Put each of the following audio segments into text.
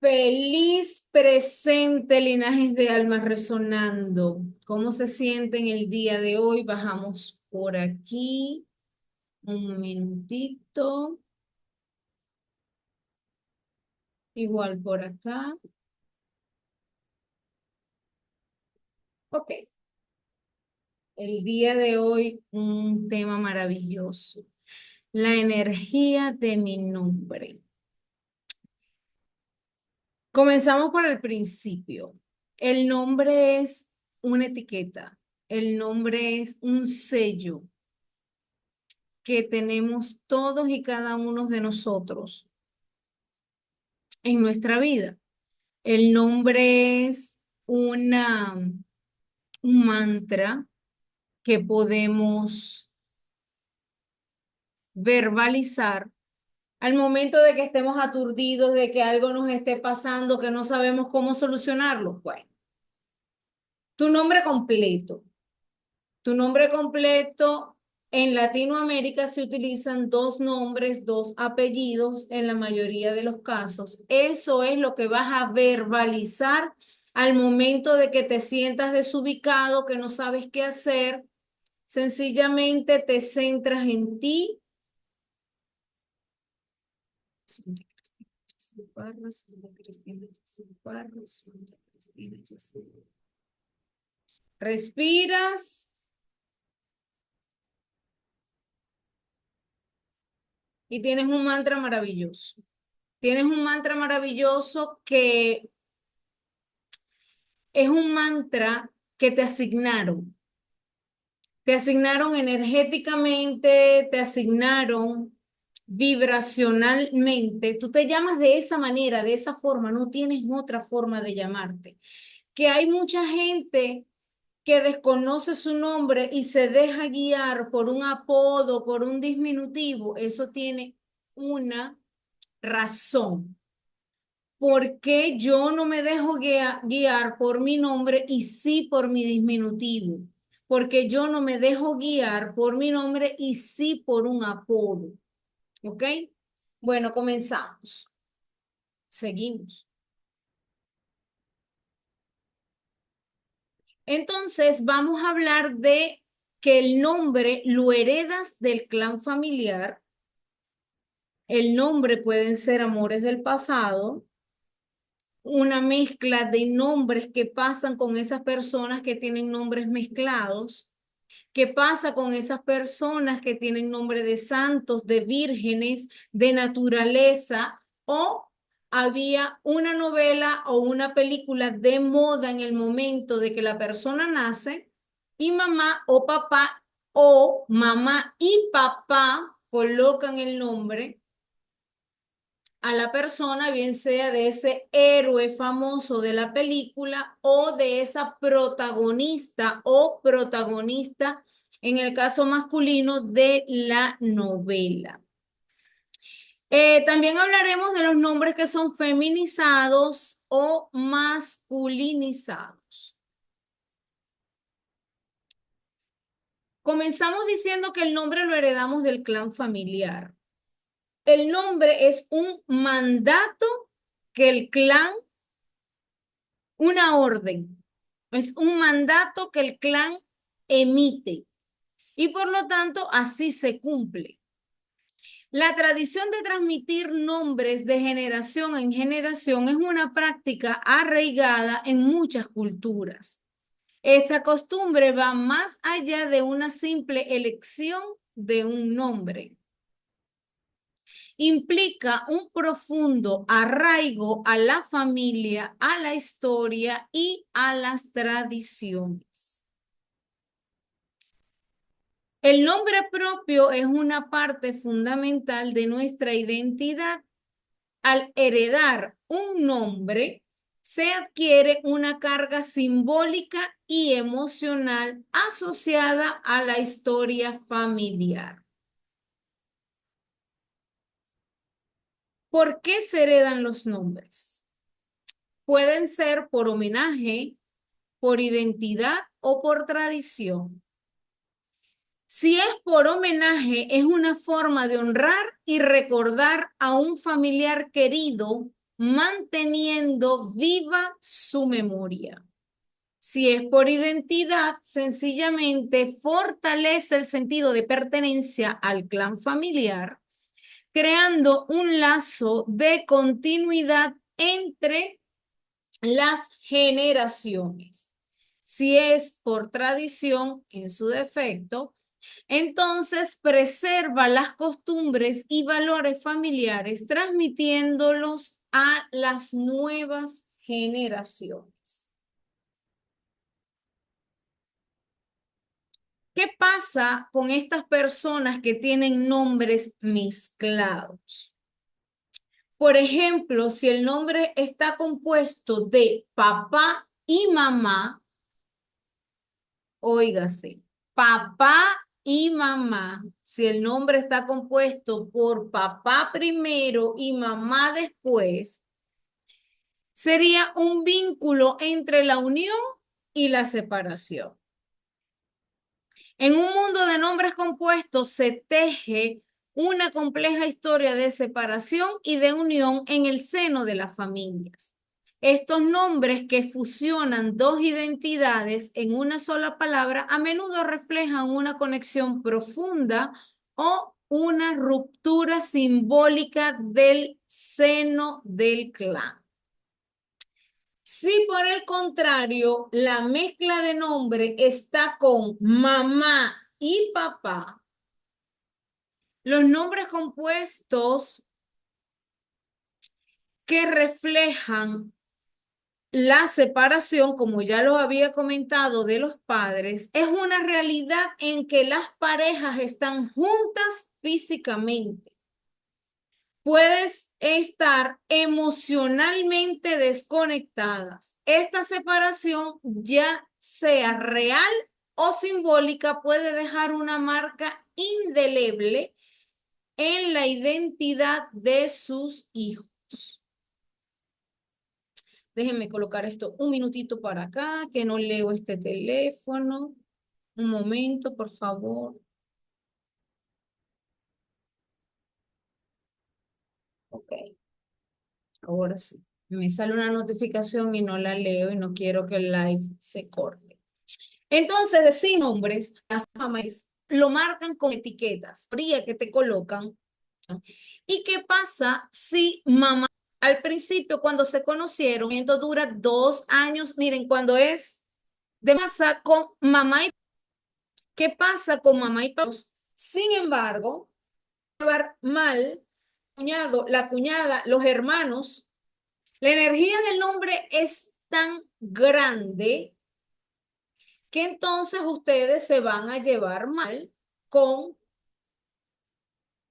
Feliz presente, linajes de almas resonando. ¿Cómo se sienten el día de hoy? Bajamos por aquí un minutito. Igual por acá. Ok. El día de hoy un tema maravilloso. La energía de mi nombre. Comenzamos por el principio. El nombre es una etiqueta. El nombre es un sello que tenemos todos y cada uno de nosotros en nuestra vida. El nombre es un mantra que podemos verbalizar al momento de que estemos aturdidos, de que algo nos esté pasando, que no sabemos cómo solucionarlo. Bueno, tu nombre completo. Tu nombre completo, en Latinoamérica se utilizan dos nombres, dos apellidos en la mayoría de los casos. Eso es lo que vas a verbalizar al momento de que te sientas desubicado, que no sabes qué hacer. Sencillamente te centras en ti. Respiras y tienes un mantra maravilloso. Tienes un mantra maravilloso que es un mantra que te asignaron. Te asignaron energéticamente, te asignaron vibracionalmente. Tú te llamas de esa manera, de esa forma, no tienes otra forma de llamarte. Que hay mucha gente que desconoce su nombre y se deja guiar por un apodo, por un diminutivo. Eso tiene una razón. ¿Por qué yo no me dejo guiar por mi nombre y sí por mi diminutivo? Porque yo no me dejo guiar por mi nombre y sí por un apodo. ¿Ok? Bueno, comenzamos. Seguimos. Entonces, vamos a hablar de que el nombre lo heredas del clan familiar. El nombre pueden ser amores del pasado, una mezcla de nombres que pasan con esas personas que tienen nombres mezclados. ¿Qué pasa con esas personas que tienen nombre de santos, de vírgenes, de naturaleza? O había una novela o una película de moda en el momento de que la persona nace y mamá y papá colocan el nombre a la persona, bien sea de ese héroe famoso de la película o de esa protagonista o protagonista, en el caso masculino, de la novela. También hablaremos de los nombres que son feminizados o masculinizados. Comenzamos diciendo que el nombre lo heredamos del clan familiar. El nombre es un mandato que el clan, una orden, es un mandato que el clan emite y por lo tanto así se cumple. La tradición de transmitir nombres de generación en generación es una práctica arraigada en muchas culturas. Esta costumbre va más allá de una simple elección de un nombre. Implica un profundo arraigo a la familia, a la historia y a las tradiciones. El nombre propio es una parte fundamental de nuestra identidad. Al heredar un nombre, se adquiere una carga simbólica y emocional asociada a la historia familiar. ¿Por qué se heredan los nombres? Pueden ser por homenaje, por identidad o por tradición. Si es por homenaje, es una forma de honrar y recordar a un familiar querido, manteniendo viva su memoria. Si es por identidad, sencillamente fortalece el sentido de pertenencia al clan familiar, creando un lazo de continuidad entre las generaciones. Si es por tradición, en su defecto, entonces preserva las costumbres y valores familiares, transmitiéndolos a las nuevas generaciones. ¿Qué pasa con estas personas que tienen nombres mezclados? Por ejemplo, si el nombre está compuesto de papá y mamá, óigase, papá y mamá, si el nombre está compuesto por papá primero y mamá después, sería un vínculo entre la unión y la separación. En un mundo de nombres compuestos se teje una compleja historia de separación y de unión en el seno de las familias. Estos nombres que fusionan dos identidades en una sola palabra a menudo reflejan una conexión profunda o una ruptura simbólica del seno del clan. Si por el contrario la mezcla de nombre está con mamá y papá, los nombres compuestos que reflejan la separación, como ya lo había comentado, de los padres, es una realidad en que las parejas están juntas físicamente. Puedes estar emocionalmente desconectadas. Esta separación, ya sea real o simbólica, puede dejar una marca indeleble en la identidad de sus hijos. Déjenme colocar esto un minutito para acá, que no leo este teléfono. Un momento, por favor. Ok, ahora sí. Me sale una notificación y no la leo y no quiero que el live se corte. Entonces, decir nombres, las familias lo marcan con etiquetas frías que te colocan. ¿Y qué pasa si mamá, al principio, cuando se conocieron, esto dura 2 años, miren, cuando es de masa con mamá y qué pasa con mamá y papá? Sin embargo, mal, cuñado, la cuñada, los hermanos, la energía del nombre es tan grande que entonces ustedes se van a llevar mal con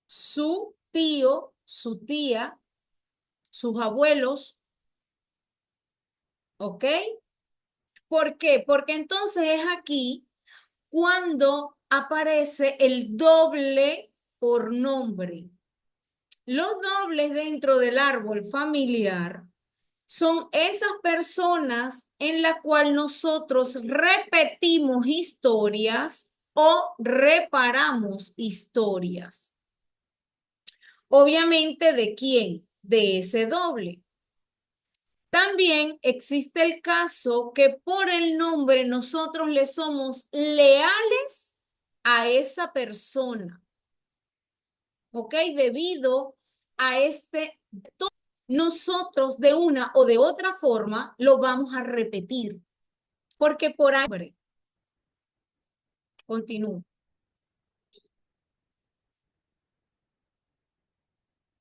su tío, su tía, sus abuelos, ¿ok? ¿Por qué? Porque entonces es aquí cuando aparece el doble por nombre. Los dobles dentro del árbol familiar son esas personas en la cual nosotros repetimos historias o reparamos historias. Obviamente, ¿de quién? De ese doble. También existe el caso que por el nombre nosotros le somos leales a esa persona, ¿ok? Debido a nosotros de una o de otra forma lo vamos a repetir, porque por hambre. Continúo.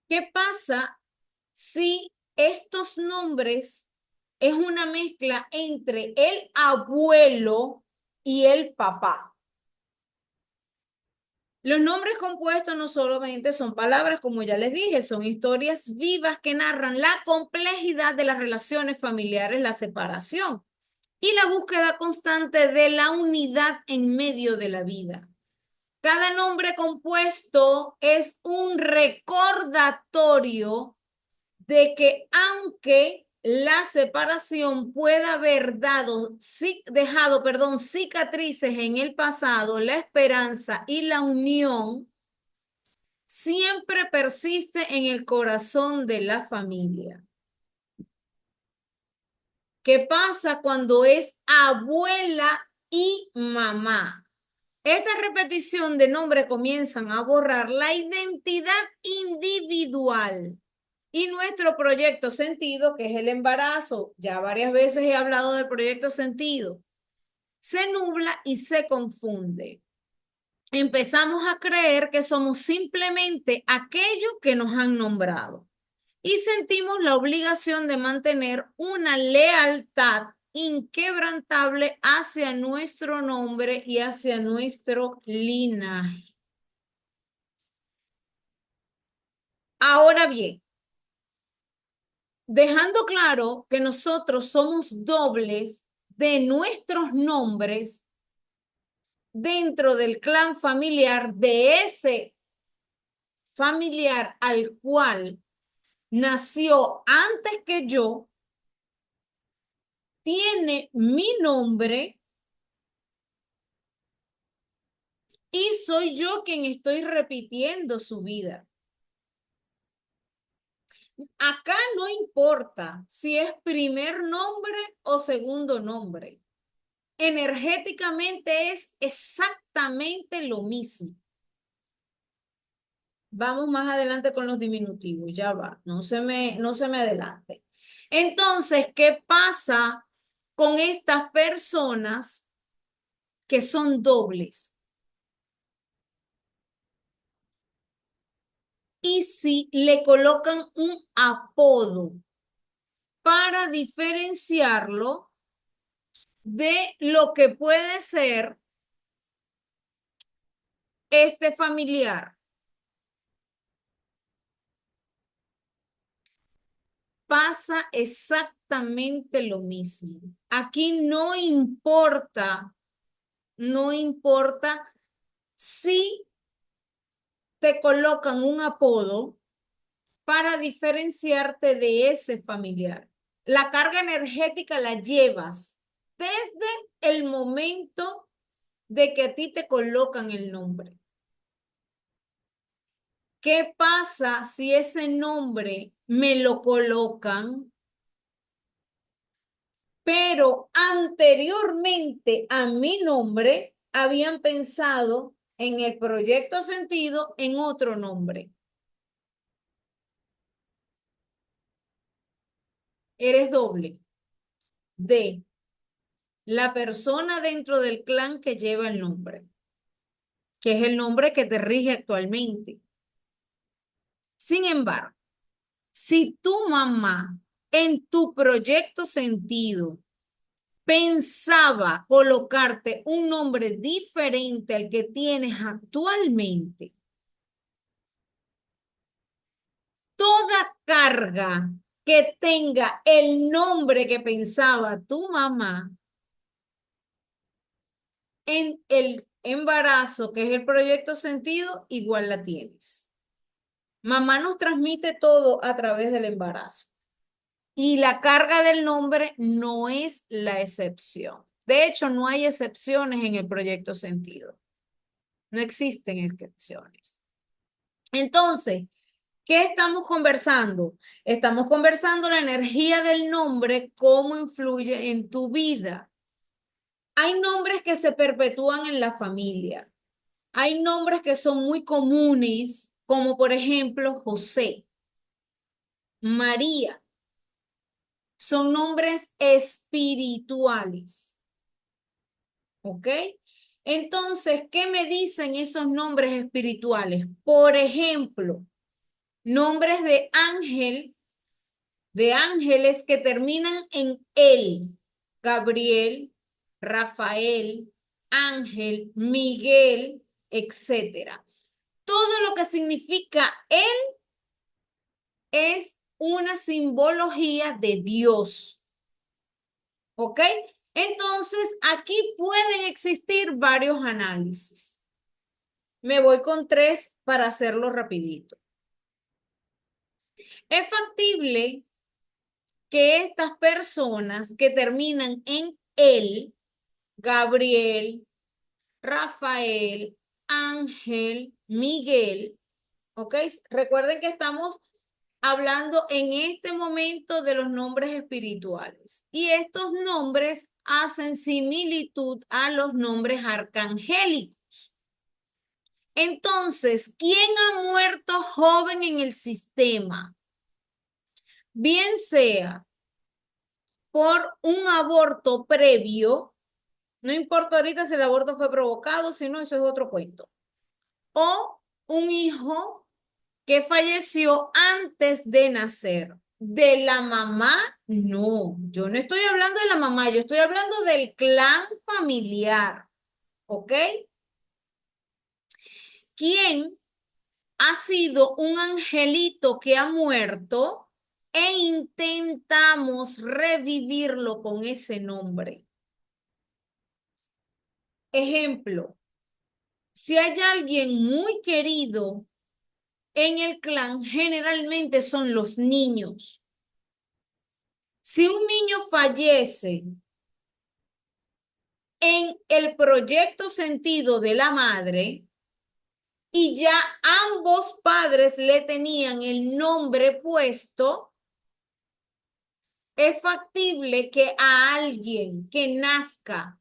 ¿Qué pasa si estos nombres es una mezcla entre el abuelo y el papá? Los nombres compuestos no solamente son palabras, como ya les dije, son historias vivas que narran la complejidad de las relaciones familiares, la separación y la búsqueda constante de la unidad en medio de la vida. Cada nombre compuesto es un recordatorio de que aunque la separación pueda haber dejado cicatrices en el pasado, la esperanza y la unión siempre persiste en el corazón de la familia. ¿Qué pasa cuando es abuela y mamá? Esta repetición de nombres comienzan a borrar la identidad individual. Y nuestro proyecto sentido, que es el embarazo, ya varias veces he hablado del proyecto sentido, se nubla y se confunde. Empezamos a creer que somos simplemente aquello que nos han nombrado y sentimos la obligación de mantener una lealtad inquebrantable hacia nuestro nombre y hacia nuestro linaje. Ahora bien, dejando claro que nosotros somos dobles de nuestros nombres dentro del clan familiar, de ese familiar al cual nació antes que yo, tiene mi nombre y soy yo quien estoy repitiendo su vida. Acá no importa si es primer nombre o segundo nombre. Energéticamente es exactamente lo mismo. Vamos más adelante con los diminutivos, ya va, no se me adelante. Entonces, ¿qué pasa con estas personas que son dobles? Y si le colocan un apodo para diferenciarlo de lo que puede ser este familiar. Pasa exactamente lo mismo. Aquí no importa si te colocan un apodo para diferenciarte de ese familiar. La carga energética la llevas desde el momento de que a ti te colocan el nombre. ¿Qué pasa si ese nombre me lo colocan, pero anteriormente a mi nombre habían pensado en el proyecto sentido en otro nombre? Eres doble de la persona dentro del clan que lleva el nombre, que es el nombre que te rige actualmente. Sin embargo, si tu mamá en tu proyecto sentido pensaba colocarte un nombre diferente al que tienes actualmente, toda carga que tenga el nombre que pensaba tu mamá en el embarazo, que es el proyecto sentido, igual la tienes. Mamá nos transmite todo a través del embarazo y la carga del nombre no es la excepción. De hecho, no hay excepciones en el proyecto sentido. No existen excepciones. Entonces, ¿qué estamos conversando? Estamos conversando la energía del nombre, cómo influye en tu vida. Hay nombres que se perpetúan en la familia. Hay nombres que son muy comunes, como por ejemplo José, María. Son nombres espirituales. ¿Ok? Entonces, ¿qué me dicen esos nombres espirituales? Por ejemplo, nombres de ángeles que terminan en él. Gabriel, Rafael, Ángel, Miguel, etcétera. Todo lo que significa él es una simbología de Dios. ¿Ok? Entonces, aquí pueden existir varios análisis. Me voy con 3 para hacerlo rapidito. Es factible que estas personas que terminan en él, Gabriel, Rafael, Ángel, Miguel, ¿ok? Recuerden que estamos hablando en este momento de los nombres espirituales. Y estos nombres hacen similitud a los nombres arcangélicos. Entonces, ¿quién ha muerto joven en el sistema? Bien sea por un aborto previo, no importa ahorita si el aborto fue provocado, si no, eso es otro cuento. O un hijo que falleció antes de nacer. De la mamá, no. Yo no estoy hablando de la mamá, yo estoy hablando del clan familiar. ¿Ok? ¿Quién ha sido un angelito que ha muerto e intentamos revivirlo con ese nombre? Ejemplo, si hay alguien muy querido en el clan, generalmente son los niños. Si un niño fallece en el proyecto sentido de la madre y ya ambos padres le tenían el nombre puesto, es factible que a alguien que nazca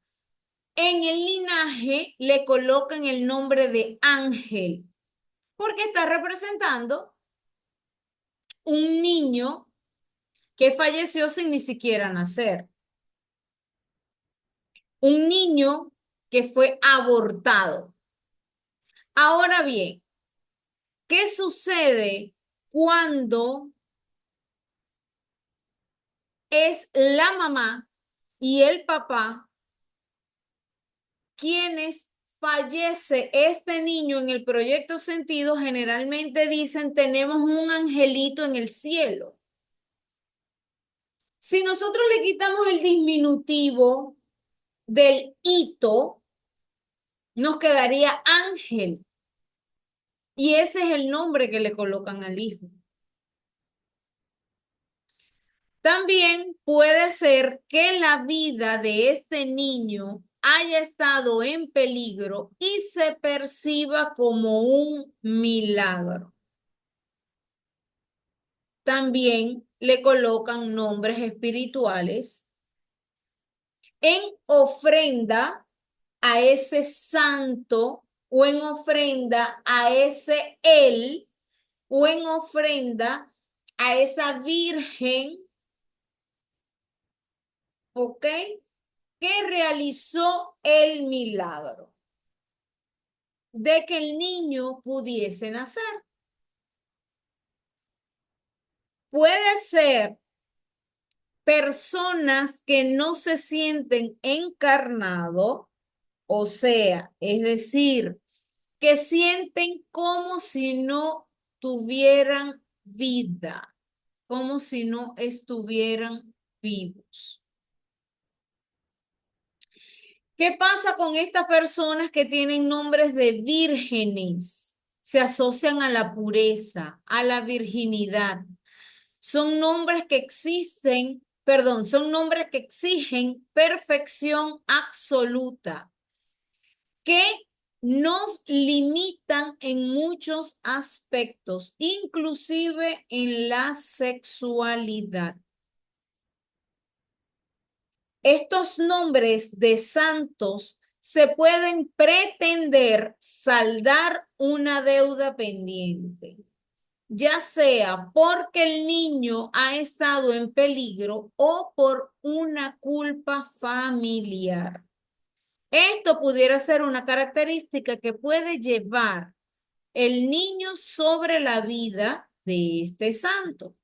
en el linaje le coloquen el nombre de Ángel, porque está representando un niño que falleció sin ni siquiera nacer. Un niño que fue abortado. Ahora bien, ¿qué sucede cuando es la mamá y el papá quienes fallece este niño en el proyecto sentido? Generalmente dicen, tenemos un angelito en el cielo. Si nosotros le quitamos el diminutivo del hito, nos quedaría ángel. Y ese es el nombre que le colocan al hijo. También puede ser que la vida de este niño haya estado en peligro y se perciba como un milagro. También le colocan nombres espirituales en ofrenda a ese santo o en ofrenda a ese él o en ofrenda a esa virgen, ¿ok? Que realizó el milagro de que el niño pudiese nacer. Puede ser personas que no se sienten encarnados, o sea, es decir, que sienten como si no tuvieran vida, como si no estuvieran vivos. ¿Qué pasa con estas personas que tienen nombres de vírgenes? Se asocian a la pureza, a la virginidad. Son nombres que existen, perdón, son nombres que exigen perfección absoluta, que nos limitan en muchos aspectos, inclusive en la sexualidad. Estos nombres de santos se pueden pretender saldar una deuda pendiente, ya sea porque el niño ha estado en peligro o por una culpa familiar. Esto pudiera ser una característica que puede llevar el niño sobre la vida de este santo.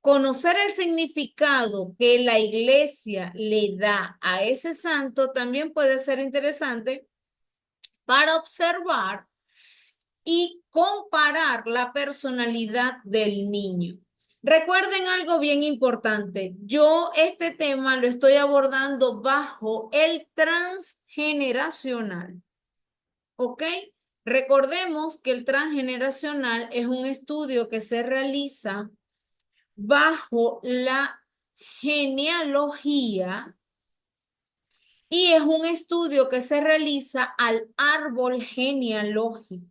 Conocer el significado que la iglesia le da a ese santo también puede ser interesante para observar y comparar la personalidad del niño. Recuerden algo bien importante. Yo este tema lo estoy abordando bajo el transgeneracional. ¿Ok? Recordemos que el transgeneracional es un estudio que se realiza bajo la genealogía y es un estudio que se realiza al árbol genealógico,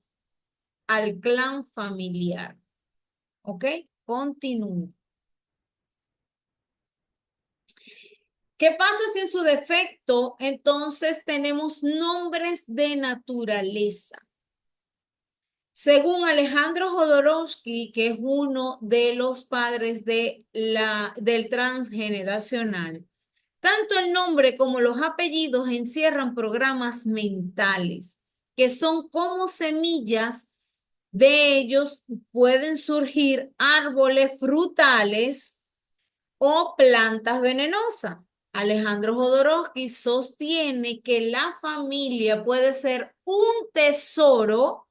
al clan familiar. ¿Ok? Continúo. ¿Qué pasa si en su defecto entonces tenemos nombres de naturaleza? Según Alejandro Jodorowsky, que es uno de los padres del transgeneracional, tanto el nombre como los apellidos encierran programas mentales que son como semillas. De ellos pueden surgir árboles frutales o plantas venenosas. Alejandro Jodorowsky sostiene que la familia puede ser un tesoro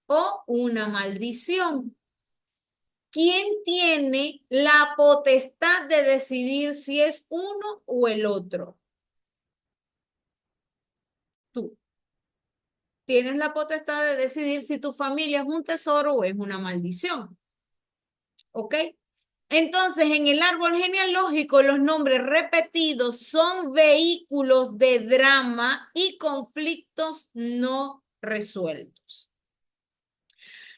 o una maldición. ¿Quién tiene la potestad de decidir si es uno o el otro? Tú. Tienes la potestad de decidir si tu familia es un tesoro o es una maldición. ¿Ok? Entonces, en el árbol genealógico, los nombres repetidos son vehículos de drama y conflictos no resueltos.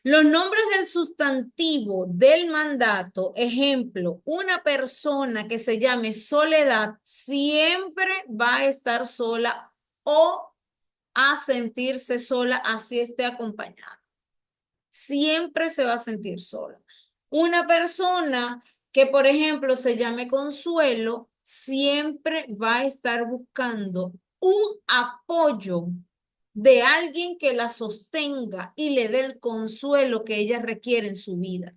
Los nombres del sustantivo del mandato, ejemplo, una persona que se llame Soledad siempre va a estar sola o a sentirse sola, así esté acompañada. Siempre se va a sentir sola. Una persona que, por ejemplo, se llame Consuelo, siempre va a estar buscando un apoyo de alguien que la sostenga y le dé el consuelo que ella requiere en su vida.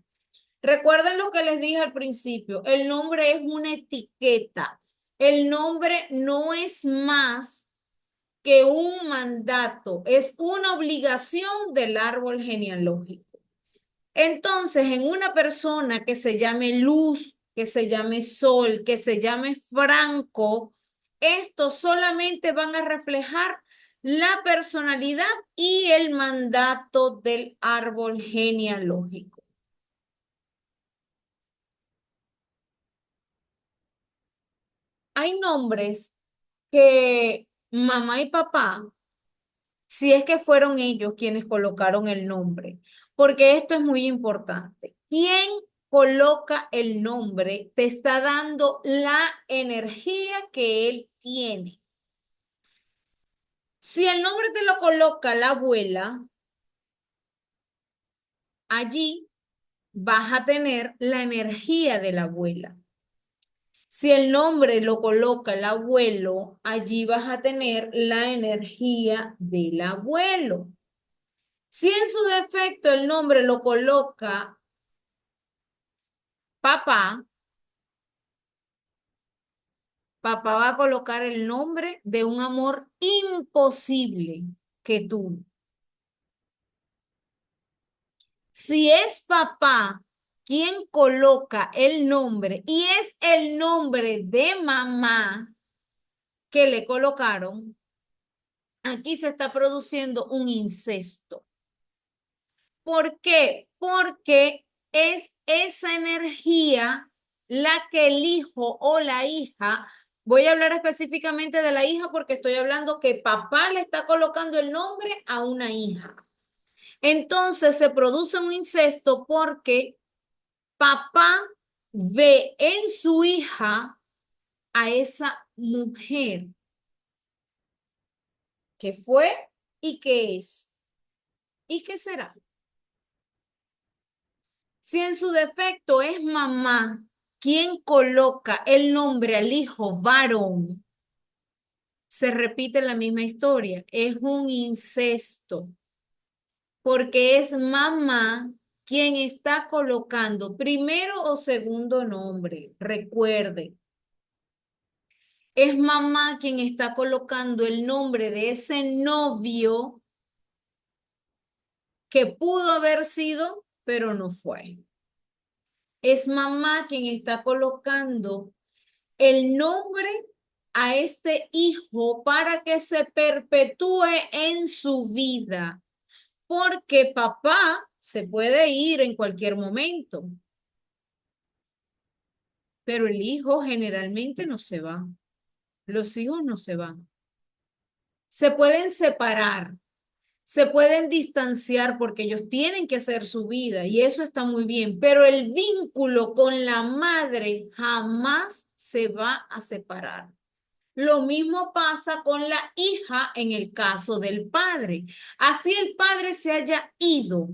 Recuerden lo que les dije al principio, el nombre es una etiqueta. El nombre no es más que un mandato, es una obligación del árbol genealógico. Entonces, en una persona que se llame Luz, que se llame Sol, que se llame Franco, estos solamente van a reflejar la personalidad y el mandato del árbol genealógico. Hay nombres que mamá y papá, si es que fueron ellos quienes colocaron el nombre, porque esto es muy importante. ¿Quién coloca el nombre? Te está dando la energía que él tiene. Si el nombre te lo coloca la abuela, allí vas a tener la energía de la abuela. Si el nombre lo coloca el abuelo, allí vas a tener la energía del abuelo. Si en su defecto el nombre lo coloca papá, papá va a colocar el nombre de un amor imposible que tú. Si es papá quien coloca el nombre y es el nombre de mamá que le colocaron, aquí se está produciendo un incesto. ¿Por qué? Porque es esa energía la que el hijo o la hija, voy a hablar específicamente de la hija porque estoy hablando que papá le está colocando el nombre a una hija. Entonces se produce un incesto porque papá ve en su hija a esa mujer que fue y que es y que será. Si en su defecto es mamá quien coloca el nombre al hijo varón, se repite la misma historia. Es un incesto, porque es mamá quien está colocando primero o segundo nombre. Recuerde, es mamá quien está colocando el nombre de ese novio que pudo haber sido, pero no fue. Es mamá quien está colocando el nombre a este hijo para que se perpetúe en su vida, porque papá se puede ir en cualquier momento, pero el hijo generalmente no se va. Los hijos no se van. Se pueden separar, se pueden distanciar porque ellos tienen que hacer su vida y eso está muy bien, pero el vínculo con la madre jamás se va a separar. Lo mismo pasa con la hija en el caso del padre. Así el padre se haya ido,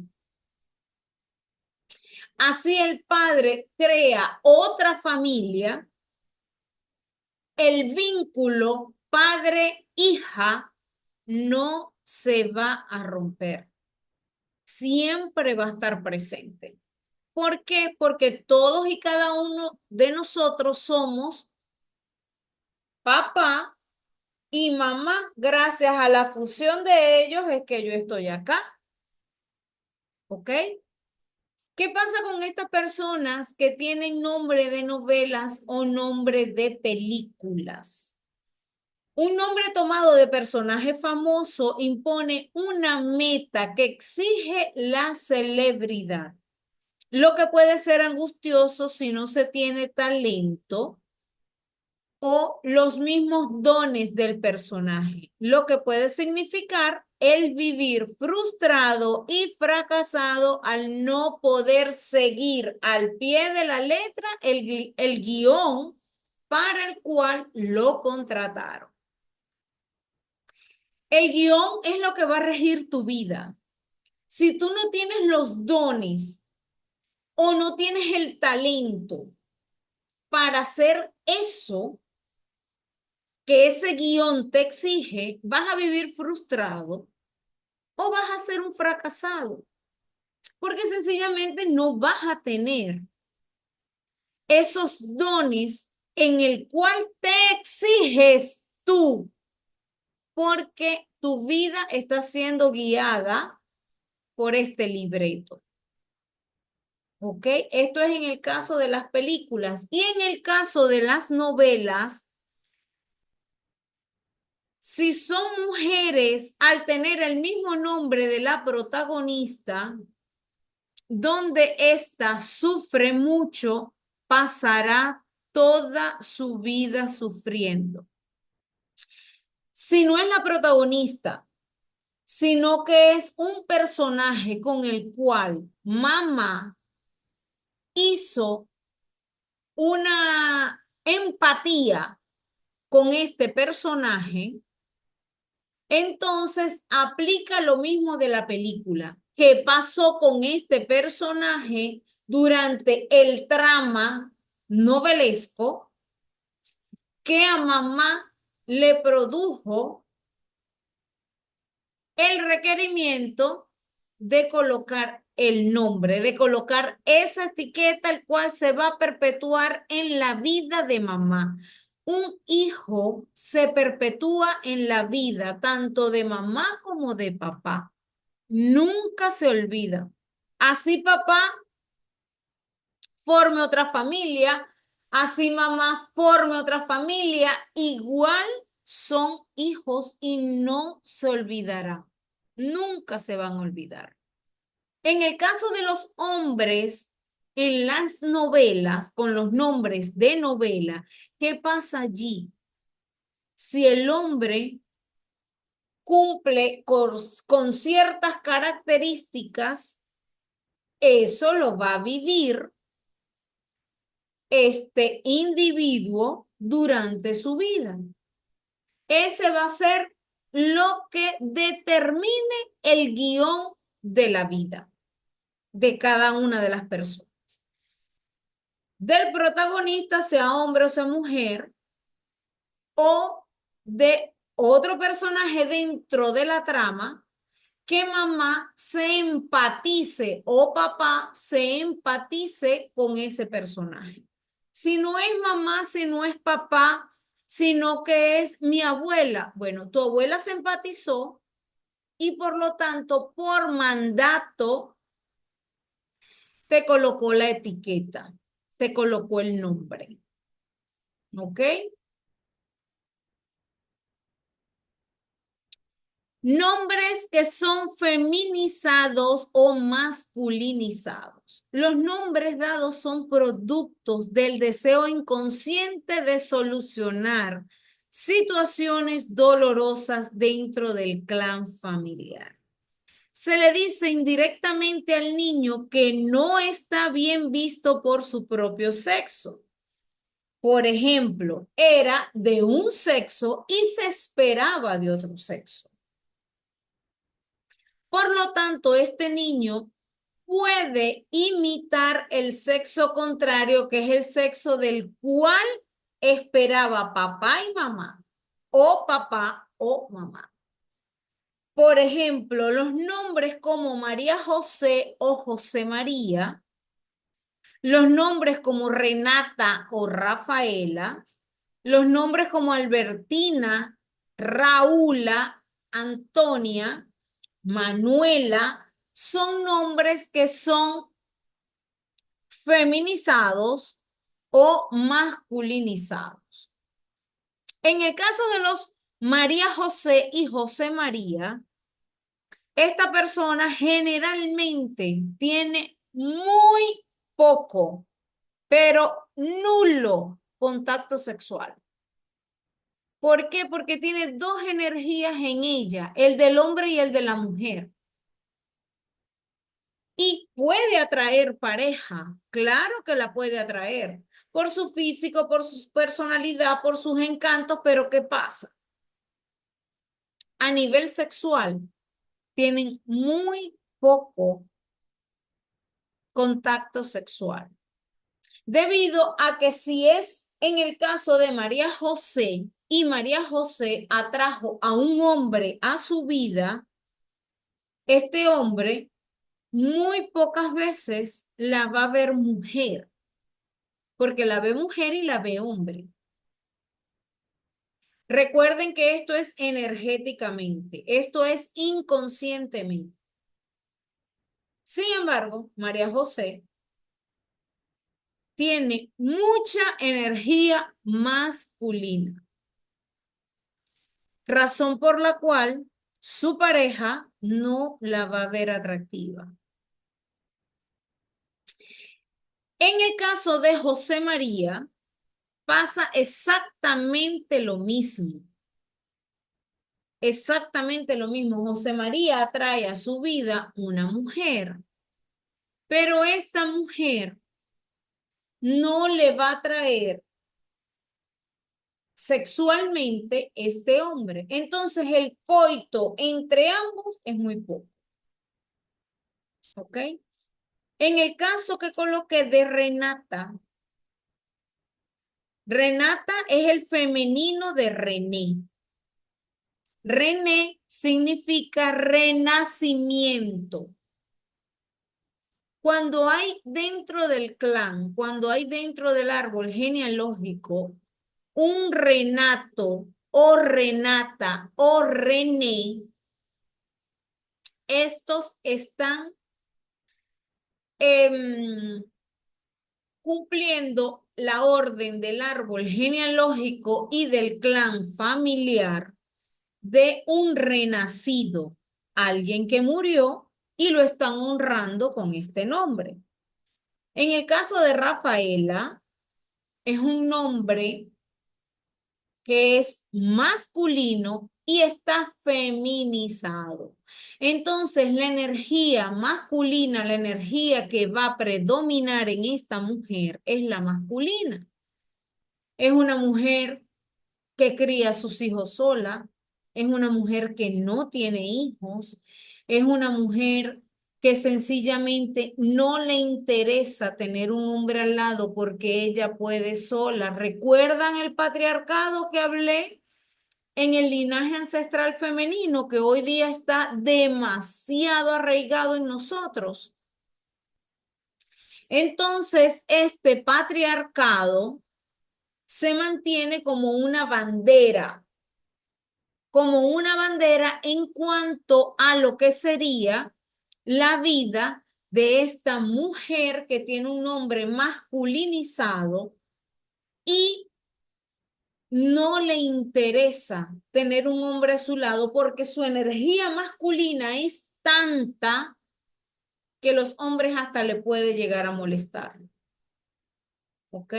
así el padre crea otra familia, el vínculo padre-hija no se va a romper. Siempre va a estar presente. ¿Por qué? Porque todos y cada uno de nosotros somos papá y mamá. Gracias a la fusión de ellos es que yo estoy acá. ¿Ok? ¿Qué pasa con estas personas que tienen nombre de novelas o nombre de películas? Un nombre tomado de personaje famoso impone una meta que exige la celebridad, lo que puede ser angustioso si no se tiene talento o los mismos dones del personaje, lo que puede significar el vivir frustrado y fracasado al no poder seguir al pie de la letra el guión para el cual lo contrataron. El guión es lo que va a regir tu vida. Si tú no tienes los dones o no tienes el talento para hacer eso que ese guión te exige, vas a vivir frustrado o vas a ser un fracasado, porque sencillamente no vas a tener esos dones en el cual te exiges tú, porque tu vida está siendo guiada por este libreto. ¿Ok? Esto es en el caso de las películas. Y en el caso de las novelas, si son mujeres, al tener el mismo nombre de la protagonista, donde ésta sufre mucho, pasará toda su vida sufriendo. Si no es la protagonista, sino que es un personaje con el cual mamá hizo una empatía con este personaje, entonces aplica lo mismo de la película. ¿Qué pasó con este personaje durante el trama novelesco que a mamá le produjo el requerimiento de colocar el nombre, de colocar esa etiqueta el cual se va a perpetuar en la vida de mamá? Un hijo se perpetúa en la vida tanto de mamá como de papá. Nunca se olvida. Así papá forme otra familia, así mamá forme otra familia, igual son hijos y no se olvidará. Nunca se van a olvidar. En el caso de los hombres, en las novelas, con los nombres de novela, ¿qué pasa allí? Si el hombre cumple con ciertas características, eso lo va a vivir este individuo durante su vida. Ese va a ser lo que determine el guión de la vida de cada una de las personas. Del protagonista, sea hombre o sea mujer, o de otro personaje dentro de la trama, que mamá se empatice o papá se empatice con ese personaje. Si no es mamá, si no es papá, sino que es mi abuela. Bueno, tu abuela se empatizó y por lo tanto, por mandato, te colocó la etiqueta, te colocó el nombre. ¿Ok? Nombres que son feminizados o masculinizados. Los nombres dados son productos del deseo inconsciente de solucionar situaciones dolorosas dentro del clan familiar. se le dice indirectamente al niño que no está bien visto por su propio sexo. Por ejemplo, era de un sexo y se esperaba de otro sexo. Por lo tanto, este niño puede imitar el sexo contrario, que es el sexo del cual esperaba papá y mamá, o papá o mamá. Por ejemplo, los nombres como María José o José María, los nombres como Renata o Rafaela, los nombres como Albertina, Raúla, Antonia, Manuela, son nombres que son feminizados o masculinizados. En el caso de los María José y José María, esta persona generalmente tiene muy poco, pero nulo contacto sexual. ¿Por qué? Porque tiene dos energías en ella, el del hombre y el de la mujer. Y puede atraer pareja, claro que la puede atraer, por su físico, por su personalidad, por sus encantos, pero ¿qué pasa? A nivel sexual, tienen muy poco contacto sexual. Debido a que si es en el caso de María José y María José atrajo a un hombre a su vida, este hombre muy pocas veces la va a ver mujer, porque la ve mujer y la ve hombre. Recuerden que esto es energéticamente, esto es inconscientemente. Sin embargo, María José tiene mucha energía masculina, razón por la cual su pareja no la va a ver atractiva. En el caso de José María, pasa exactamente lo mismo. Exactamente lo mismo. José María atrae a su vida una mujer, pero esta mujer no le va a traer sexualmente este hombre. Entonces el coito entre ambos es muy poco. ¿Ok? En el caso que coloqué de Renata, Renata es el femenino de René. René significa renacimiento. Cuando hay dentro del clan, cuando hay dentro del árbol genealógico un Renato o Renata o René, estos están cumpliendo la orden del árbol genealógico y del clan familiar de un renacido, alguien que murió y lo están honrando con este nombre. En el caso de Rafaela, es un nombre que es masculino y está feminizado. Entonces, la energía masculina, la energía que va a predominar en esta mujer es la masculina. Es una mujer que cría a sus hijos sola, es una mujer que no tiene hijos, es una mujer que sencillamente no le interesa tener un hombre al lado porque ella puede sola. ¿Recuerdan el patriarcado que hablé en el linaje ancestral femenino que hoy día está demasiado arraigado en nosotros? Entonces, este patriarcado se mantiene como una bandera en cuanto a lo que sería la vida de esta mujer que tiene un nombre masculinizado y no le interesa tener un hombre a su lado porque su energía masculina es tanta que los hombres hasta le puede llegar a molestar. ¿Ok?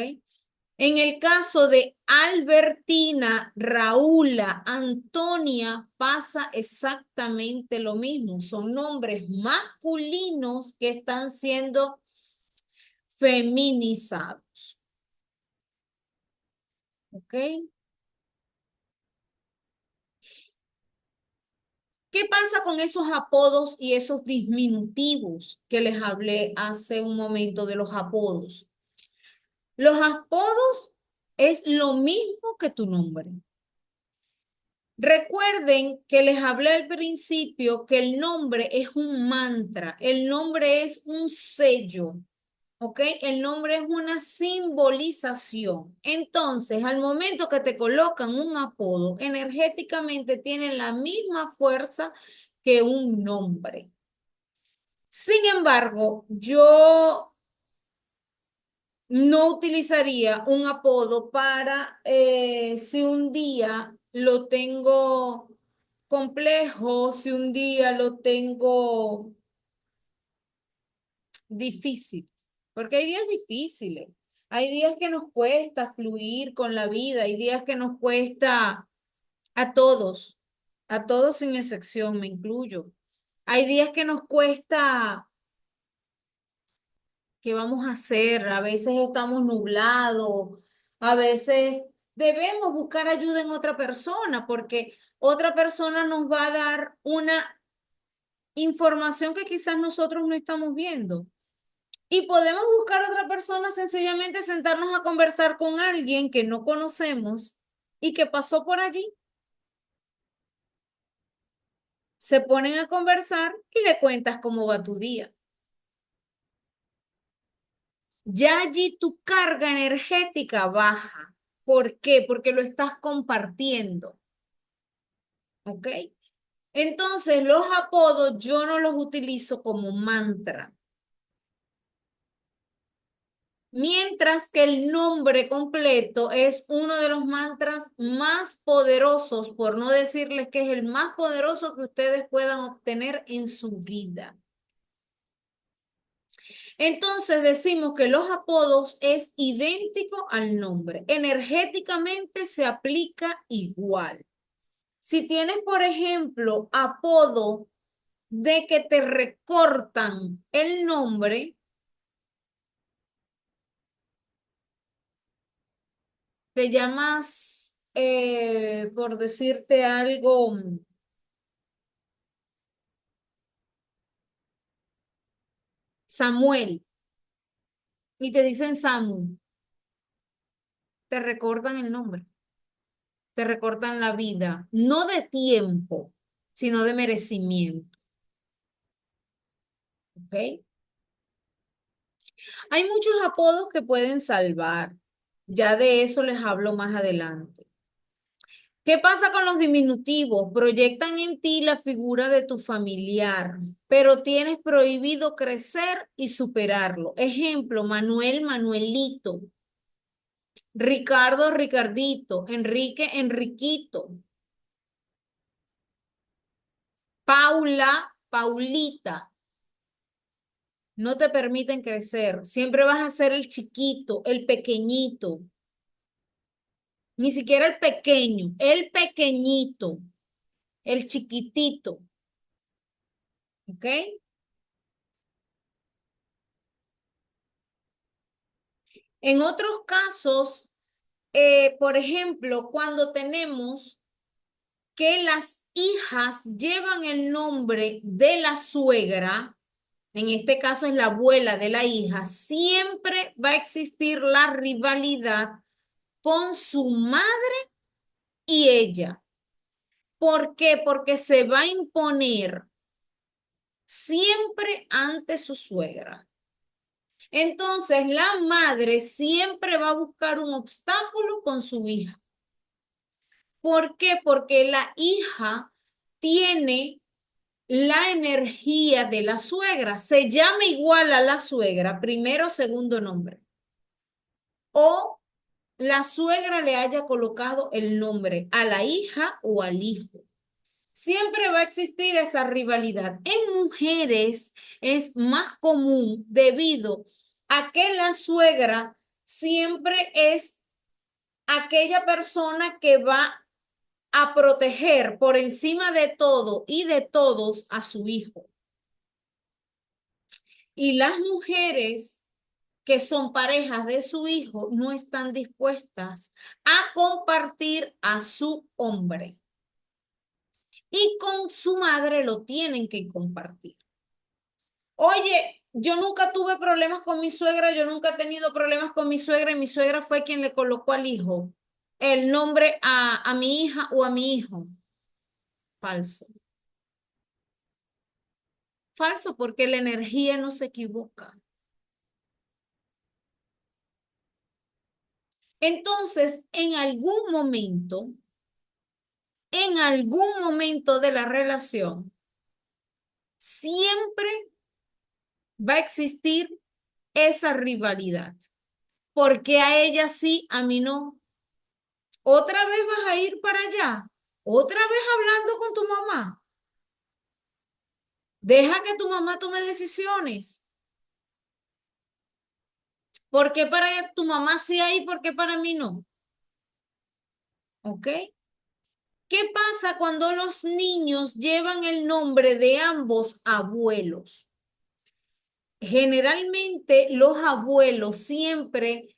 En el caso de Albertina, Raúla, Antonia, pasa exactamente lo mismo. Son nombres masculinos que están siendo feminizados. ¿Ok? ¿Qué pasa con esos apodos y esos diminutivos que les hablé hace un momento de los apodos? Los apodos es lo mismo que tu nombre. Recuerden que les hablé al principio que el nombre es un mantra, el nombre es un sello, ¿ok? El nombre es una simbolización. Entonces, al momento que te colocan un apodo, energéticamente tienen la misma fuerza que un nombre. Sin embargo, yo no utilizaría un apodo para si un día lo tengo complejo, si un día lo tengo difícil, porque hay días difíciles, hay días que nos cuesta fluir con la vida, hay días que nos cuesta a todos sin excepción, me incluyo. Hay días que nos cuesta. ¿Qué vamos a hacer? A veces estamos nublados, a veces debemos buscar ayuda en otra persona porque otra persona nos va a dar una información que quizás nosotros no estamos viendo. Y podemos buscar otra persona, sencillamente sentarnos a conversar con alguien que no conocemos y que pasó por allí. Se ponen a conversar y le cuentas cómo va tu día. Ya allí tu carga energética baja. ¿Por qué? Porque lo estás compartiendo. ¿Ok? Entonces, los apodos yo no los utilizo como mantra. Mientras que el nombre completo es uno de los mantras más poderosos, por no decirles que es el más poderoso que ustedes puedan obtener en su vida. Entonces decimos que los apodos es idéntico al nombre. Energéticamente se aplica igual. Si tienes, por ejemplo, apodo de que te recortan el nombre, te llamas, por decirte algo, Samuel, y te dicen Samu, te recortan el nombre, te recortan la vida, no de tiempo, sino de merecimiento. ¿Ok? Hay muchos apodos que pueden salvar. Ya de eso les hablo más adelante. ¿Qué pasa con los diminutivos? Proyectan en ti la figura de tu familiar, pero tienes prohibido crecer y superarlo. Ejemplo, Manuel, Manuelito, Ricardo, Ricardito, Enrique, Enriquito, Paula, Paulita. No te permiten crecer. Siempre vas a ser el chiquito, el pequeñito. Ni siquiera el pequeño, el pequeñito, el chiquitito. ¿Ok? En otros casos, por ejemplo, cuando tenemos que las hijas llevan el nombre de la suegra, en este caso es la abuela de la hija, siempre va a existir la rivalidad con su madre y ella. ¿Por qué? Porque se va a imponer siempre ante su suegra. Entonces, la madre siempre va a buscar un obstáculo con su hija. ¿Por qué? Porque la hija tiene la energía de la suegra. Se llama igual a la suegra, primero o segundo nombre. O la suegra le haya colocado el nombre a la hija o al hijo. Siempre va a existir esa rivalidad. En mujeres es más común debido a que la suegra siempre es aquella persona que va a proteger por encima de todo y de todos a su hijo. Y las mujeres que son parejas de su hijo no están dispuestas a compartir a su hombre. Y con su madre lo tienen que compartir. Oye, yo nunca tuve problemas con mi suegra, yo nunca he tenido problemas con mi suegra y mi suegra fue quien le colocó al hijo el nombre a mi hija o a mi hijo. Falso. Falso porque la energía no se equivoca. Entonces, en algún momento de la relación, siempre va a existir esa rivalidad. Porque a ella sí, a mí no. ¿Otra vez vas a ir para allá? ¿Otra vez hablando con tu mamá? Deja que tu mamá tome decisiones. ¿Por qué para tu mamá sí hay y por qué para mí no? ¿Ok? ¿Qué pasa cuando los niños llevan el nombre de ambos abuelos? Generalmente los abuelos siempre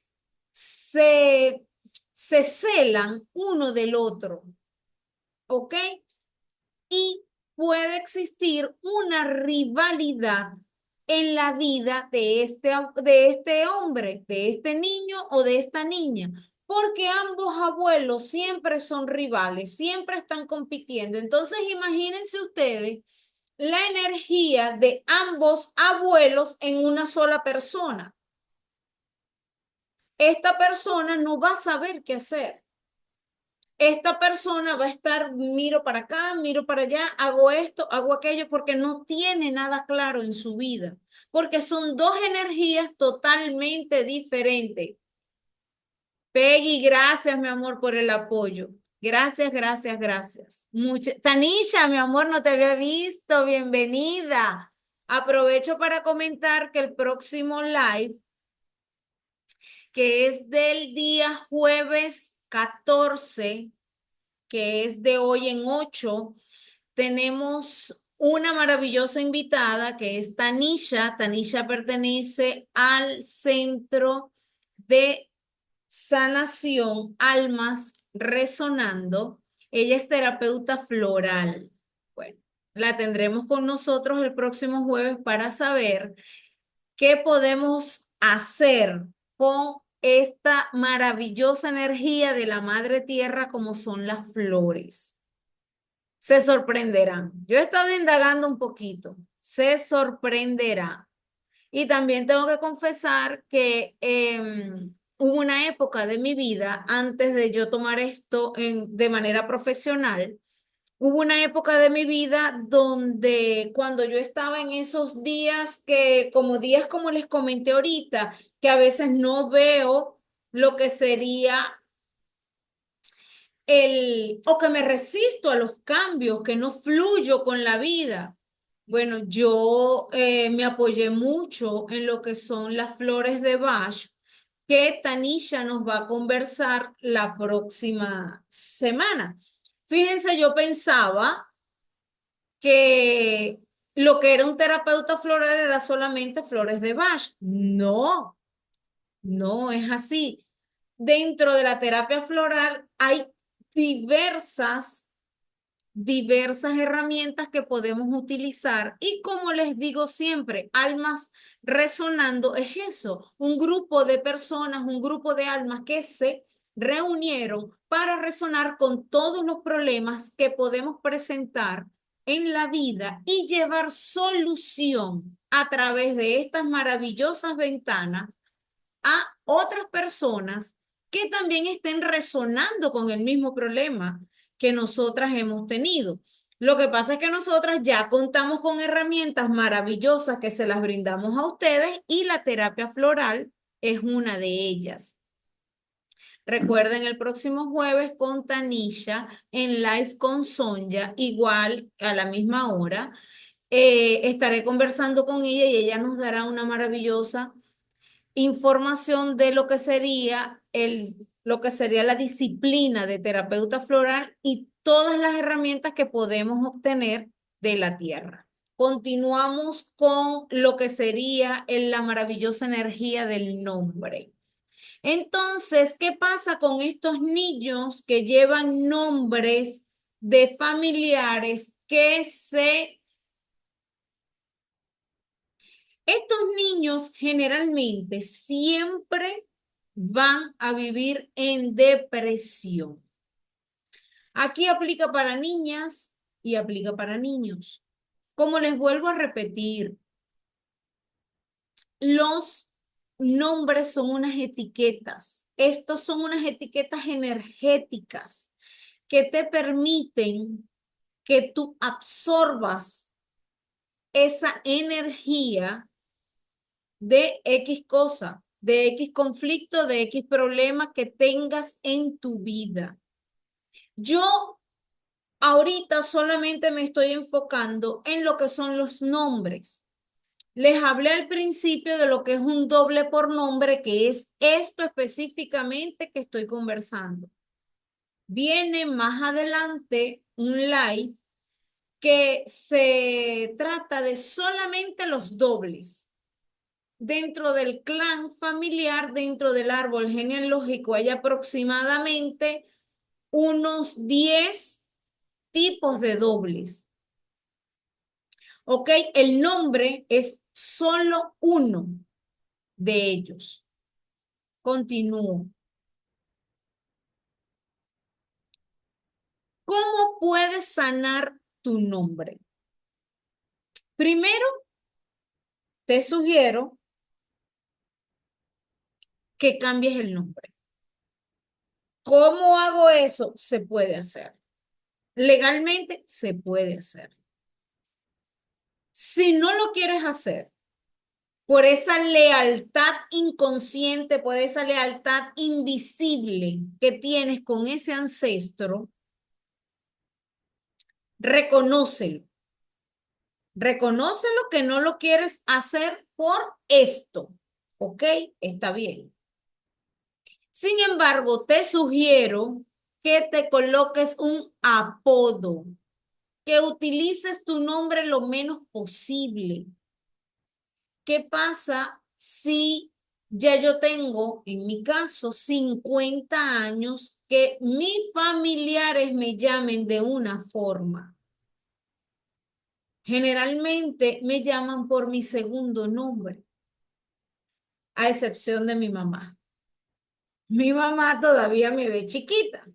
se, se celan uno del otro, ¿ok? Y puede existir una rivalidad en la vida de este hombre, de este niño o de esta niña, porque ambos abuelos siempre son rivales, siempre están compitiendo. Entonces, imagínense ustedes la energía de ambos abuelos en una sola persona. Esta persona no va a saber qué hacer. Esta persona va a estar, miro para acá, miro para allá, hago esto, hago aquello, porque no tiene nada claro en su vida, porque son dos energías totalmente diferentes. Peggy, gracias, mi amor, por el apoyo. Gracias, gracias, gracias. Tanisha, mi amor, no te había visto. Bienvenida. Aprovecho para comentar que el próximo live, que es del día jueves 14, que es de hoy en 8, tenemos una maravillosa invitada que es Tanisha. Tanisha pertenece al Centro de Sanación Almas Resonando. Ella es terapeuta floral. Bueno, la tendremos con nosotros el próximo jueves para saber qué podemos hacer con esta maravillosa energía de la Madre Tierra como son las flores. Se sorprenderán. Yo he estado indagando un poquito. Se sorprenderá. Y también tengo que confesar que hubo una época de mi vida, antes de yo tomar esto de manera profesional, hubo una época de mi vida donde cuando yo estaba en esos días días como les comenté ahorita, que a veces no veo lo que sería o que me resisto a los cambios, que no fluyo con la vida. Bueno, yo me apoyé mucho en lo que son las flores de Bach, que Tanisha nos va a conversar la próxima semana. Fíjense, yo pensaba que lo que era un terapeuta floral era solamente flores de Bach. No, no es así. Dentro de la terapia floral hay diversas herramientas que podemos utilizar y como les digo siempre, almas resonando es eso, un grupo de personas, un grupo de almas que se reunieron para resonar con todos los problemas que podemos presentar en la vida y llevar solución a través de estas maravillosas ventanas a otras personas que también estén resonando con el mismo problema que nosotras hemos tenido. Lo que pasa es que nosotras ya contamos con herramientas maravillosas que se las brindamos a ustedes y la terapia floral es una de ellas. Recuerden el próximo jueves con Tanisha en live con Sonja, igual a la misma hora. Estaré conversando con ella y ella nos dará una maravillosa información de lo que sería la disciplina de terapeuta floral y todas las herramientas que podemos obtener de la tierra. Continuamos con lo que sería la maravillosa energía del nombre. Entonces, ¿qué pasa con estos niños que llevan nombres de familiares estos niños generalmente siempre van a vivir en depresión? Aquí aplica para niñas y aplica para niños. Como les vuelvo a repetir, los nombres son unas etiquetas. Estos son unas etiquetas energéticas que te permiten que tú absorbas esa energía de X cosa, de X conflicto, de X problema que tengas en tu vida. Yo ahorita solamente me estoy enfocando en lo que son los nombres. Les hablé al principio de lo que es un doble por nombre, que es esto específicamente que estoy conversando. Viene más adelante un live que se trata de solamente los dobles. Dentro del clan familiar, dentro del árbol genealógico, hay aproximadamente unos 10 tipos de dobles. ¿Ok? El nombre es solo uno de ellos. Continúo. ¿Cómo puedes sanar tu nombre? Primero, te sugiero que cambies el nombre. ¿Cómo hago eso? Se puede hacer. Legalmente se puede hacer. Si no lo quieres hacer, por esa lealtad inconsciente, por esa lealtad invisible que tienes con ese ancestro, reconócelo. Reconócelo que no lo quieres hacer por esto. ¿Ok? Está bien. Sin embargo, te sugiero que te coloques un apodo, que utilices tu nombre lo menos posible. ¿Qué pasa si ya yo tengo, en mi caso, 50 años, que mis familiares me llamen de una forma? Generalmente me llaman por mi segundo nombre, a excepción de mi mamá. Mi mamá todavía me ve chiquita.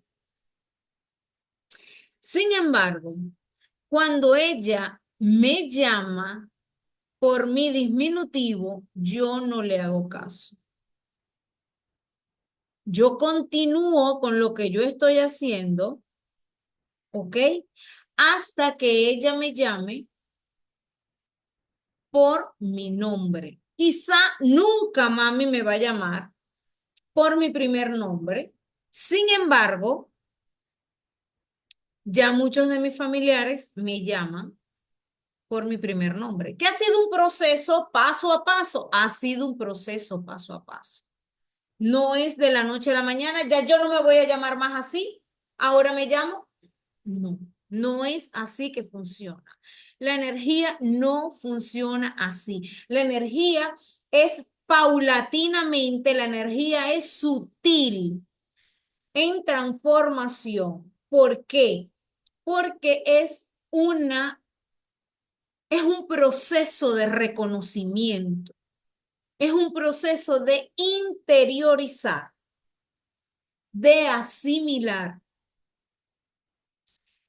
Sin embargo, cuando ella me llama por mi diminutivo, yo no le hago caso. Yo continúo con lo que yo estoy haciendo, ¿ok? Hasta que ella me llame por mi nombre. Quizá nunca mami me va a llamar por mi primer nombre. Sin embargo, ya muchos de mis familiares me llaman por mi primer nombre, que ha sido un proceso paso a paso, ha sido un proceso paso a paso. No es de la noche a la mañana, ya yo no me voy a llamar más así, ahora me llamo. No, no es así que funciona. La energía no funciona así. La energía es paulatinamente, la energía es sutil en transformación. ¿Por qué? Porque es un proceso de reconocimiento, es un proceso de interiorizar, de asimilar.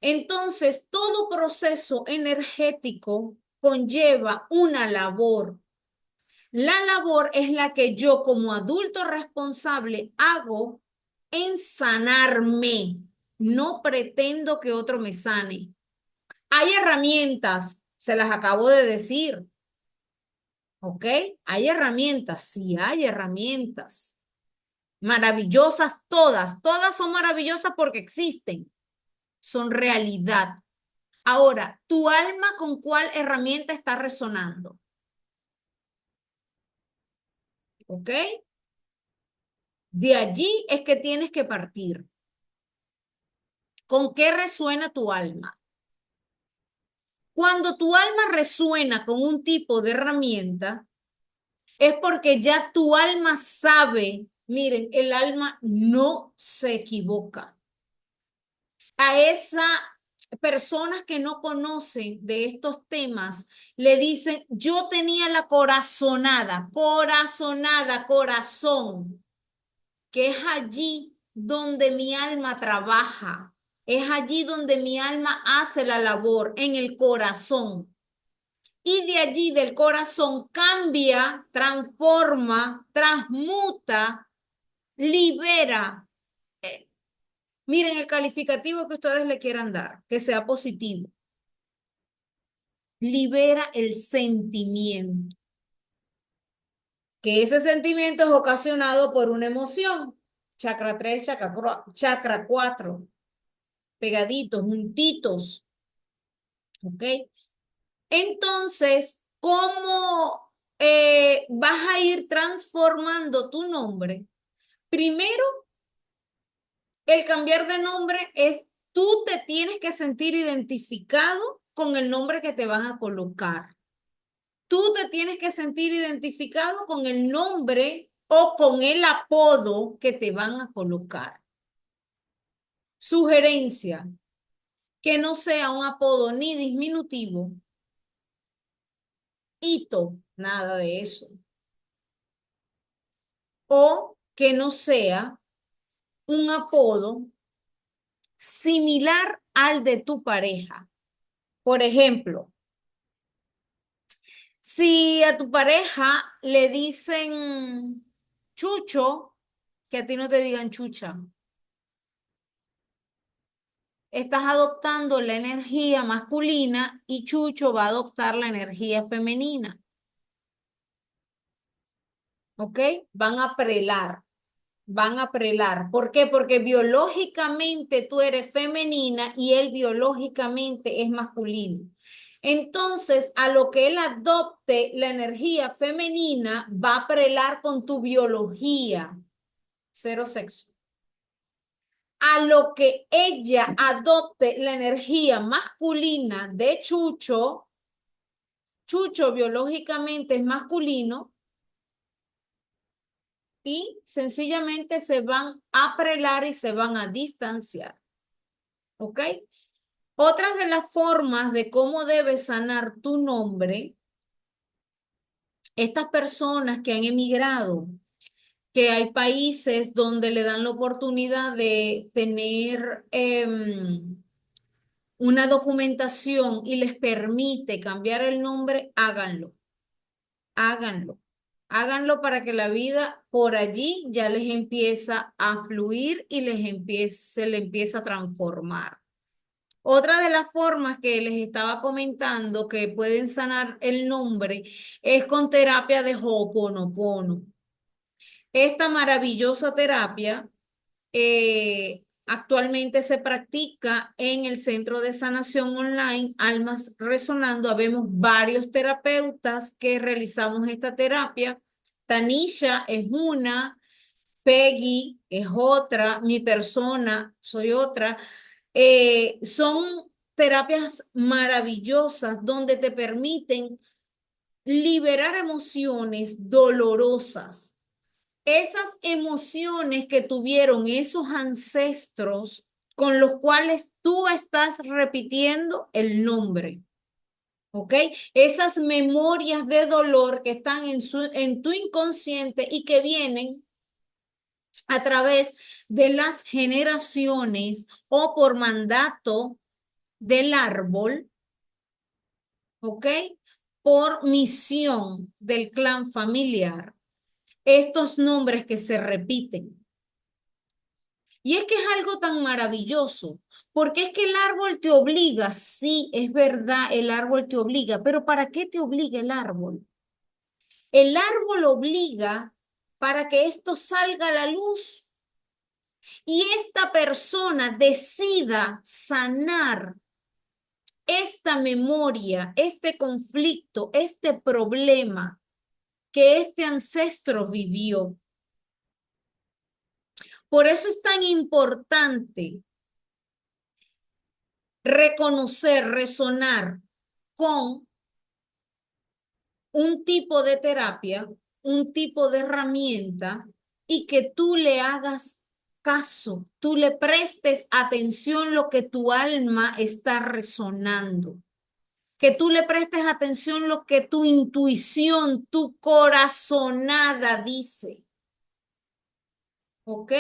Entonces, todo proceso energético conlleva una labor. La labor es la que yo como adulto responsable hago en sanarme. No pretendo que otro me sane. Hay herramientas, se las acabo de decir, ¿ok? Hay herramientas, sí hay herramientas. Maravillosas todas, todas son maravillosas porque existen, son realidad. Ahora, ¿tu alma con cuál herramienta está resonando? ¿Ok? De allí es que tienes que partir. ¿Con qué resuena tu alma? Cuando tu alma resuena con un tipo de herramienta, es porque ya tu alma sabe, miren, el alma no se equivoca. A esas personas que no conocen de estos temas, le dicen, yo tenía la corazonada, corazonada, corazón, que es allí donde mi alma trabaja, es allí donde mi alma hace la labor, en el corazón. Y de allí del corazón cambia, transforma, transmuta, libera. Miren el calificativo que ustedes le quieran dar, que sea positivo. Libera el sentimiento, que ese sentimiento es ocasionado por una emoción. Chakra 3, chakra 4, pegaditos, juntitos. ¿Ok? Entonces, ¿cómo vas a ir transformando tu nombre? Primero, el cambiar de nombre es, tú te tienes que sentir identificado con el nombre que te van a colocar. Tú te tienes que sentir identificado con el nombre o con el apodo que te van a colocar. Sugerencia, que no sea un apodo ni diminutivo, hito, nada de eso. O que no sea un apodo similar al de tu pareja. Por ejemplo, si a tu pareja le dicen Chucho, que a ti no te digan Chucha. Estás adoptando la energía masculina y Chucho va a adoptar la energía femenina. ¿Ok? Van a prelar, van a prelar. ¿Por qué? Porque biológicamente tú eres femenina y él biológicamente es masculino. Entonces, a lo que él adopte la energía femenina, va a prelar con tu biología, cero sexo. A lo que ella adopte la energía masculina de Chucho, Chucho biológicamente es masculino y sencillamente se van a prelar y se van a distanciar. ¿Ok? Otras de las formas de cómo debes sanar tu nombre, estas personas que han emigrado, que hay países donde le dan la oportunidad de tener una documentación y les permite cambiar el nombre, háganlo, háganlo, háganlo para que la vida por allí ya les empieza a fluir y se le empieza a transformar. Otra de las formas que les estaba comentando que pueden sanar el nombre es con terapia de Ho'oponopono. Esta maravillosa terapia actualmente se practica en el Centro de Sanación Online Almas Resonando. Habemos varios terapeutas que realizamos esta terapia. Tanisha es una, Peggy es otra, mi persona soy otra. Son terapias maravillosas donde te permiten liberar emociones dolorosas, esas emociones que tuvieron esos ancestros con los cuales tú estás repitiendo el nombre. ¿Ok? Esas memorias de dolor que están en tu inconsciente y que vienen a través de las generaciones o por mandato del árbol, ¿ok? Por misión del clan familiar, estos nombres que se repiten. Y es que es algo tan maravilloso, porque es que el árbol te obliga, sí, es verdad, el árbol te obliga, pero ¿para qué te obliga el árbol? El árbol obliga para que esto salga a la luz y esta persona decida sanar esta memoria, este conflicto, este problema que este ancestro vivió. Por eso es tan importante reconocer, resonar con un tipo de terapia, un tipo de herramienta y que tú le hagas caso, tú le prestes atención a lo que tu alma está resonando, que tú le prestes atención a lo que tu intuición, tu corazonada dice. ¿Ok?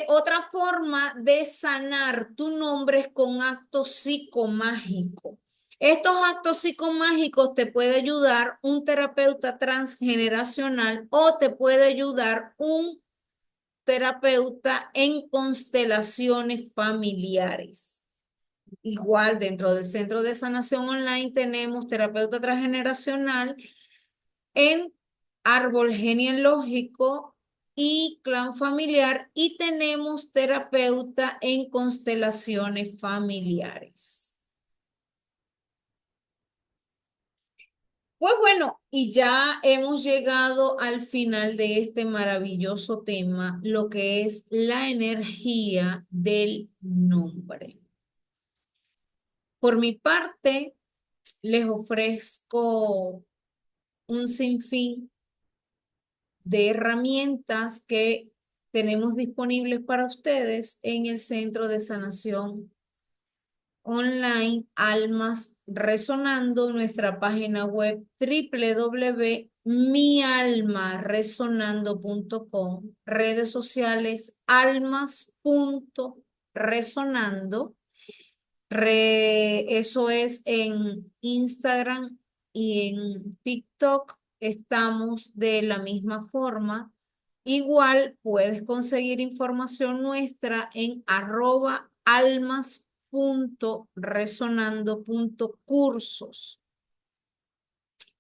Otra forma de sanar tu nombre es con actos psicomágicos. Estos actos psicomágicos te puede ayudar un terapeuta transgeneracional o te puede ayudar un terapeuta en constelaciones familiares. Igual dentro del Centro de Sanación Online tenemos terapeuta transgeneracional en árbol genealógico y clan familiar y tenemos terapeuta en constelaciones familiares. Pues bueno, y ya hemos llegado al final de este maravilloso tema, lo que es la energía del nombre. Por mi parte, les ofrezco un sinfín de herramientas que tenemos disponibles para ustedes en el Centro de Sanación Online Almas Resonando, nuestra página web www.mialmaresonando.com, redes sociales almas.resonando, eso es en Instagram y en TikTok estamos de la misma forma. Igual puedes conseguir información nuestra en @almas.resonando.cursos.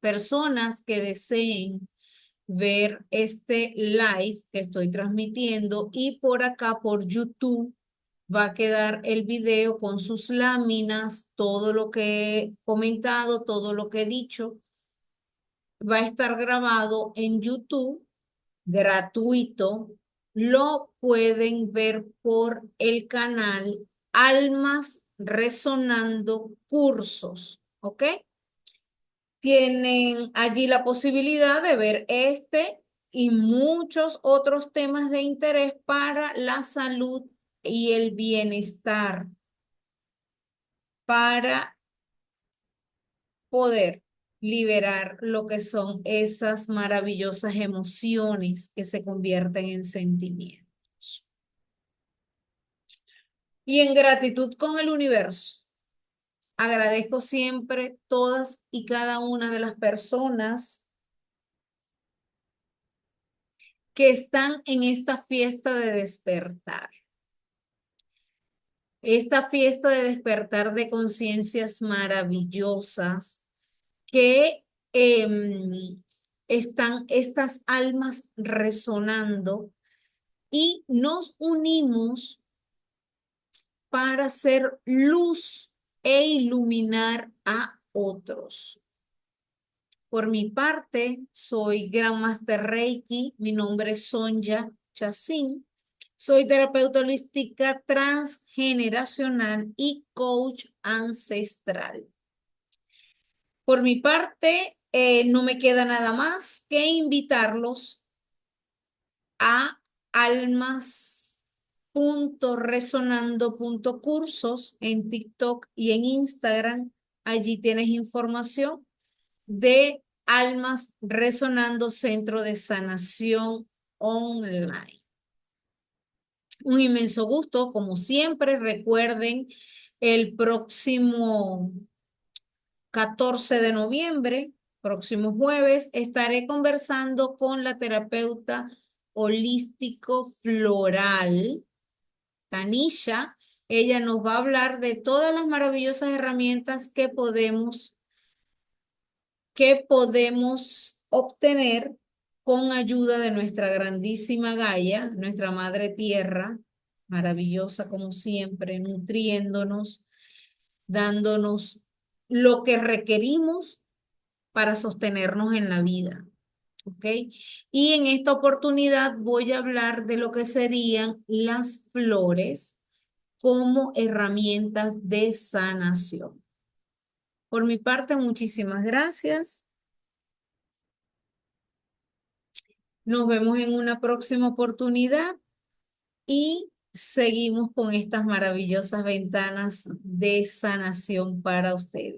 Personas que deseen ver este live que estoy transmitiendo y por acá por YouTube va a quedar el video con sus láminas, todo lo que he comentado, todo lo que he dicho, va a estar grabado en YouTube, gratuito. Lo pueden ver por el canal Almas Resonando Cursos, ¿ok? Tienen allí la posibilidad de ver este y muchos otros temas de interés para la salud y el bienestar, para poder liberar lo que son esas maravillosas emociones que se convierten en sentimientos. Y en gratitud con el universo, agradezco siempre todas y cada una de las personas que están en esta fiesta de despertar. Esta fiesta de despertar de conciencias maravillosas que están estas almas resonando y nos unimos para hacer luz e iluminar a otros. Por mi parte, soy Gran Master Reiki, mi nombre es Sonja Chacín, soy terapeuta holística transgeneracional y coach ancestral. Por mi parte, no me queda nada más que invitarlos a almas.resonando.cursos en TikTok y en Instagram. Allí tienes información de Almas Resonando Centro de Sanación Online. Un inmenso gusto, como siempre, recuerden el próximo 14 de noviembre, próximo jueves, estaré conversando con la terapeuta holístico floral, Tanisha. Ella nos va a hablar de todas las maravillosas herramientas que podemos obtener con ayuda de nuestra grandísima Gaia, nuestra Madre Tierra, maravillosa como siempre, nutriéndonos, dándonos lo que requerimos para sostenernos en la vida. ¿Ok? Y en esta oportunidad voy a hablar de lo que serían las flores como herramientas de sanación. Por mi parte, muchísimas gracias. Nos vemos en una próxima oportunidad y seguimos con estas maravillosas ventanas de sanación para ustedes.